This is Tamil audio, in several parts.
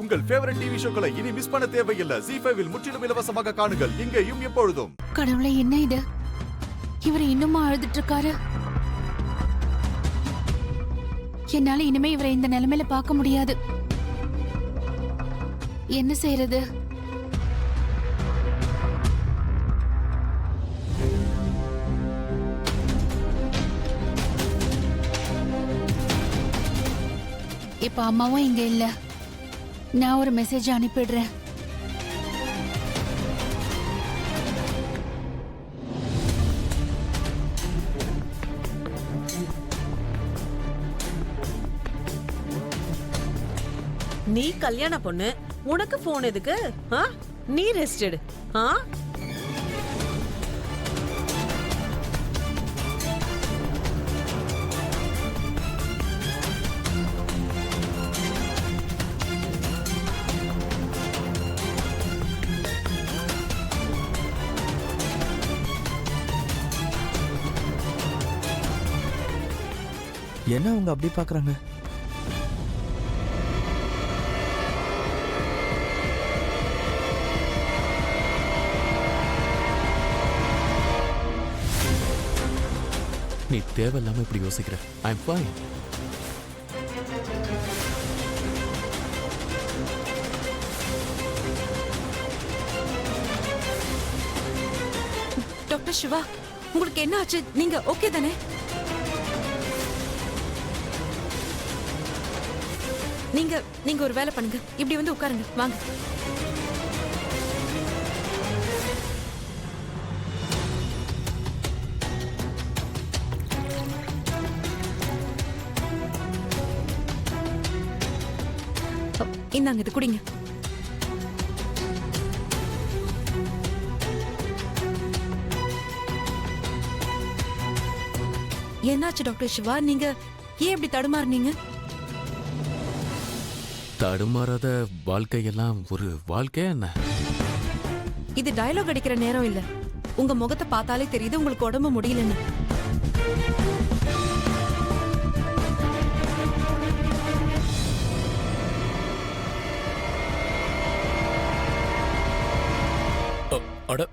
உங்கள் ஃபேவரட் டிவி ஷோக்களை இனி மிஸ் பண்ண தேவையில்லை. ZEE5 இல் முற்றிலும் இலவசமாக காணுங்கள், இங்கேயும் எப்பொழுதும். கடவுளே, என்ன இது? இவர் இன்னுமா அழுதுட்டு இருக்காரு? என்னால இனிமே இவரை இந்த நிலைமையில பார்க்க முடியாது. என்ன செய்யறது? இப்ப அம்மாவும் இங்க இல்ல. நான் ஒரு மெசேஜ் அனுப்பிடுறேன். நீ கல்யாண பொண்ணு, உனக்கு போன் எதுக்கு? நீ ரெஸ்ட் எடு. என்ன அவங்க அப்படி பாக்குறாங்க? நீ தேவையில்லாம இப்படி யோசிக்கிற. ஐ அம் ஃபைன். டாக்டர் சிவா, உங்களுக்கு என்ன ஆச்சு? நீங்க ஓகே தானே? நீங்க ஒரு வேலை பண்ணுங்க. இப்படி வந்து உட்காருங்க. வாங்க. இந்தாங்க, இது குடிங்க. என்னாச்சு டாக்டர் சிவா? நீங்க ஏன் இப்படி தடுமாறுனீங்க? தடுமாறாத வாழ்க்கையெல்லாம் ஒரு வாழ்க்கையா என்ன? இது டயலாக் அடிக்கிற நேரம் இல்ல. உங்க முகத்தை பார்த்தாலே தெரியுது உங்களுக்கு உடம்பு முடியலன்னு. அட,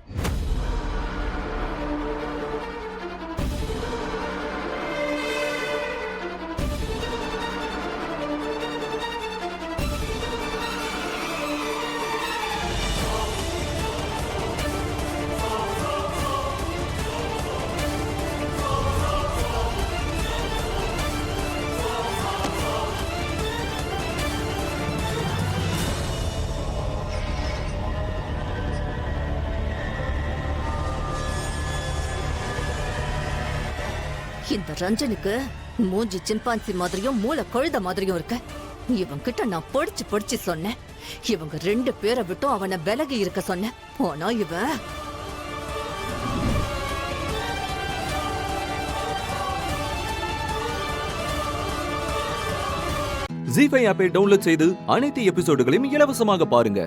இந்த ரஞ்சனுக்கு மூஞ்சி சிம்பான்சி மாதிரியும் மூளை கழுத மாதிரியும் இருக்கு. இவன் கிட்ட நான் பொடிச்சு சொன்னேன். இவங்க 2 பேரை விட்டும் அவனை விலகி இருக்க சொன்னேன். போனா இவன் ZEE5 ஆப்பை டவுன்லோட் செய்து அனைத்து எபிசோடுகளையும் இலவசமாக பாருங்க.